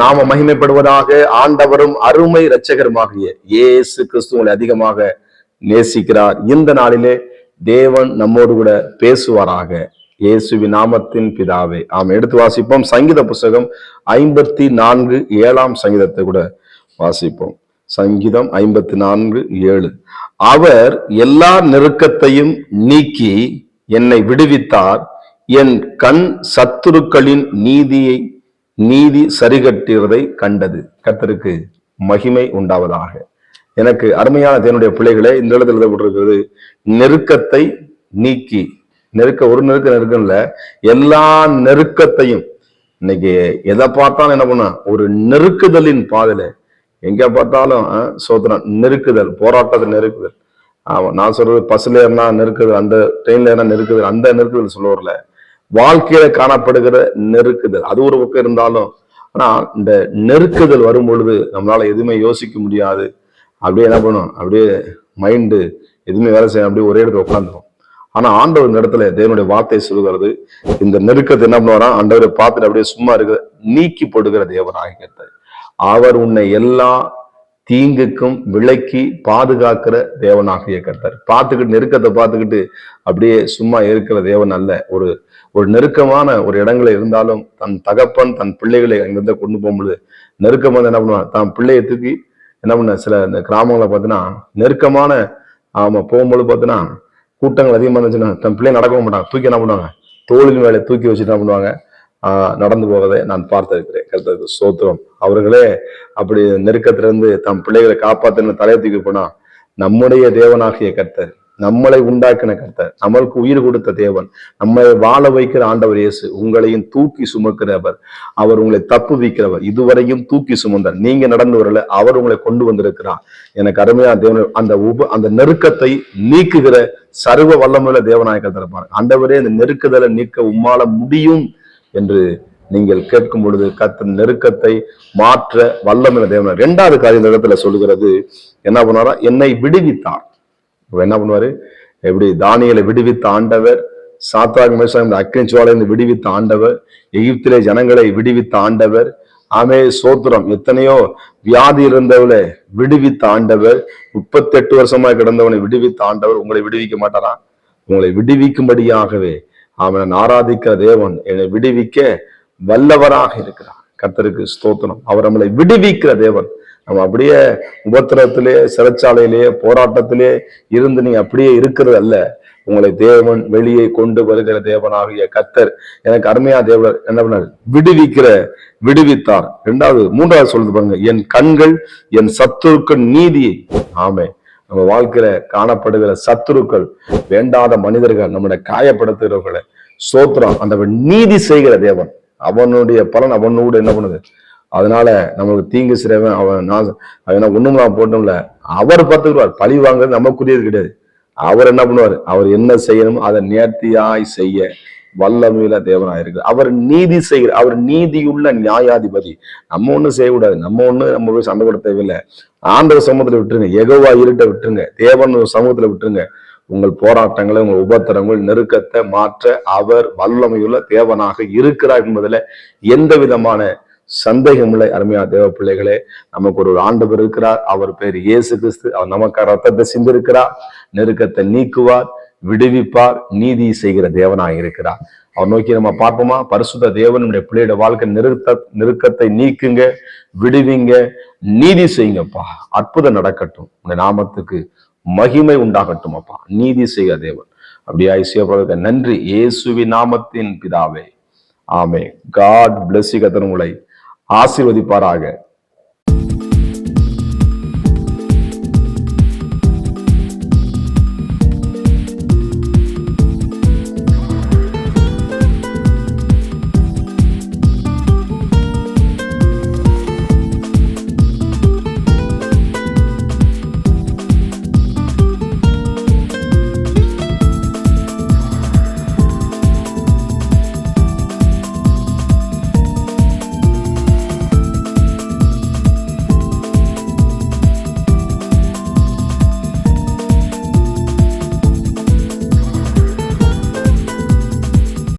நாம மகிமைப்படுவதாக. ஆண்டவரும் அருமை இரட்சகருமாகிய இயேசு கிறிஸ்து உங்களை அதிகமாக நேசிக்கிறார். இந்த நாளிலே தேவன் நம்மோடு கூட பேசுவாராக. இயேசுவின் நாமத்தின் பிதாவே ஆமென். எடுத்து வாசிப்போம். சங்கீத புஸ்தகம் 54:7 சங்கீதத்தை கூட வாசிப்போம். சங்கீதம் 54:7. அவர் எல்லா நெருக்கத்தையும் நீக்கி என்னை விடுவித்தார். என் கண் சத்துருக்களின் நீதி சரிகட்டுவதை கண்டது. கர்த்தருக்கு மகிமை உண்டாவதாக. எனக்கு அருமையான தேவனுடைய பிள்ளைகளே, இந்த இடத்துல எழுதப்பட்டிருக்கிறது நெருக்கத்தை நீக்கி. ஒரு நெருக்கம் இல்ல, எல்லா நெருக்கத்தையும். இன்னைக்கு எதை பார்த்தாலும் என்ன பண்ண, ஒரு நெருக்குதலின் பாதையில எங்க பார்த்தாலும் சோதனம், நெருக்குதல், போராட்டத்தை நெருக்குதல். ஆமா, நான் சொல்றது பஸ்ல ஏறினா நெருக்குதல், அந்த ட்ரெயின்ல ஏறினா நெருக்குதல், அந்த நெருக்குதல் சொல்ல வரல. வாழ்க்கையில காணப்படுகிற நெருக்குதல் அது ஒரு பக்கம் இருந்தாலும், ஆனா இந்த நெருக்குதல் வரும் பொழுது நம்மளால எதுவுமே யோசிக்க முடியாது. அப்படியே என்ன பண்ணும், அப்படியே மைண்டு எதுவுமே வேலை செய்ய, அப்படியே ஒரே இடத்துல உட்காந்துரும். ஆனா ஆண்டவர் இந்த இடத்துல தேவனுடைய வார்த்தை சொல்லுகிறது, இந்த நெருக்கத்தை என்ன பண்ணுவாரா, ஆண்டவரை பார்த்துட்டு அப்படியே சும்மா இருக்கிற நீக்கி போடுகிற தேவனாக. அவர் உன்னை எல்லா தீங்குக்கும் விலக்கி பாதுகாக்கிற தேவனாகிய கர்த்தர். பார்த்துக்கிட்டு நெருக்கத்தை பார்த்துக்கிட்டு அப்படியே சும்மா இருக்கிற தேவன் அல்ல. ஒரு நெருக்கமான ஒரு இடங்களை இருந்தாலும் தன் தகப்பன் தன் பிள்ளைகளை அங்கிருந்து கொண்டு போகும்போது நெருக்கம் வந்து என்ன பண்ணுவான், தான் பிள்ளையை தூக்கி என்ன பண்ண, சில இந்த கிராமங்களை பார்த்தீங்கன்னா நெருக்கமான போகும்போது பார்த்தீங்கன்னா கூட்டங்கள் அதிகமாக இருந்துச்சுன்னா தன் பிள்ளையை நடக்கவும் மாட்டாங்க, தூக்கி என்ன பண்ணுவாங்க, தோளின் வேலையை தூக்கி வச்சுட்டு என்ன பண்ணுவாங்க, நடந்து போவதை நான் பார்த்திருக்கிறேன். கர்த்தருக்கு ஸ்தோத்திரம். அவர்களே அப்படி நெருக்கத்திலிருந்து தம் பிள்ளைகளை காப்பாத்தின தலையை தூக்கி போனா, நம்முடைய தேவனாகிய கர்த்தர், நம்மளை உண்டாக்கின கர்த்தர், நம்மளுக்கு உயிர் கொடுத்த தேவன், நம்மை வாழ வைக்கிற ஆண்டவர் இயேசு உங்களையும் தூக்கி சுமக்கிறவர். அவர் உங்களை தப்பு வைக்கிறவர். இதுவரையும் தூக்கி சுமந்தார். நீங்க நடந்து வரல, அவர் உங்களை கொண்டு வந்திருக்கிறார். எனக்கு அருமையா தேவன் அந்த நெருக்கத்தை நீக்குகிற சர்வ வல்லமுள்ள தேவனாய கர்த்தர் இருப்பார். ஆண்டவரே இந்த நெருக்குதலை நீக்க உம்மால முடியும் என்று நீங்கள் கேட்கும் பொழுது கர்த்தர் நெருக்கத்தை மாற்ற வல்லமுள்ள தேவன். 2வது காரியம் இந்த இடத்துல சொல்லுகிறது, என்ன பண்ணாரா, என்னை விடுவித்தார். என்ன பண்ணுவாரு, எப்படி தானியேலை விடுவித்த ஆண்டவர், சாத்ராக் மேஷாக் இந்த அக்கினி ஜுவாலையிலிருந்து விடுவித்த ஆண்டவர், எகிப்திலே ஜனங்களை விடுவித்த ஆண்டவர். ஆமே சோத்திரம். எத்தனையோ வியாதி இருந்தவளை விடுவித்த ஆண்டவர், 38 வருஷமாக கிடந்தவனை விடுவித்த ஆண்டவர் உங்களை விடுவிக்க மாட்டாரா? உங்களை விடுவிக்கும்படியாகவே அவன் ஆராதிக்கிற தேவன் என்னை விடுவிக்க வல்லவராக இருக்கிறார். கர்த்தருக்கு ஸ்தோத்திரம். அவர் நம்மளை விடுவிக்கிற தேவன். நம்ம அப்படியே உபத்திரத்திலே, சிறைச்சாலையிலே, போராட்டத்திலே இருந்து நீங்க அப்படியே இருக்கிறது அல்ல. உங்களை தேவன் வெளியே கொண்டு வருகிற தேவனாகிய கர்த்தர். எனக்கு அருமையா தேவர் என்ன பண்ணார், விடுவித்தார். 3வது சொல்றது பாருங்க, என் கண்கள் என் சத்துருக்கள் நீதியை. ஆமே, நம்ம வாழ்க்கையில காணப்படுகிற சத்துருக்கள், வேண்டாத மனிதர்கள், நம்மளை காயப்படுத்துகிறவர்களை சோத்திரம் அந்த நீதி செய்கிற தேவன். அவனுடைய பலன் அவனோடு என்ன பண்ணுது. அதனால நமக்கு தீங்கு செய்றவன் அவன் ஒண்ணுமெல்லாம் போட்டோம்ல, அவர் பார்த்துக்குவார். பழி வாங்குறது நமக்குரியது கிடையாது. அவர் என்ன பண்ணுவார், அவர் என்ன செய்யணும் அதை நேர்த்தியாய் செய்ய வல்லமையில தேவனாய் இருக்கு. அவர் நீதி செய்கிற, அவர் நீதியுள்ள நியாயாதிபதி. நம்ம ஒண்ணும் செய்யக்கூடாது, நம்ம போய் சண்டை போட தேவையில்லை. ஆண்டவர் சமூகத்துல விட்டுருங்க, யெகோவா இருட்ட விட்டுருங்க, தேவன் சமூகத்துல விட்டுருங்க. உங்கள் போராட்டங்களை, உங்கள் உபத்திரங்கள், நெருக்கத்தை மாற்ற அவர் வல்லமையுள்ள தேவனாக இருக்கிறார் என்பதில் எந்த விதமான சந்தேகம் இல்லை. அருமையா தேவ பிள்ளைகளே, நமக்கு ஒரு ஆண்டவர் இருக்கிறார். அவர் பேர் இயேசு கிறிஸ்து. அவர் நமக்கு ரத்தத்தை சிந்திருக்கிறார். நெருக்கத்தை நீக்குவார், விடுவிப்பார், நீதி செய்கிற தேவனாக இருக்கிறார். அவர் நோக்கி நம்ம பார்ப்போமா? பரிசுத்த தேவன் நம்முடைய பிள்ளையோட வாழ்க்கை நெருக்கத்தை நீக்குங்க, விடுவிங்க, நீதி செய்யுங்கப்பா. அற்புதம் நடக்கட்டும், உங்களுடைய நாமத்துக்கு மகிமை உண்டாகட்டும் அப்பா. நீதி செய்ய தேவன். அப்படியா இசையப்படுவதற்கு நன்றி. இயேசுவின் நாமத்தின் பிதாவே ஆமே. God bless you. கர்த்தர் உங்களை ஆசீர்வதிப்பாராக.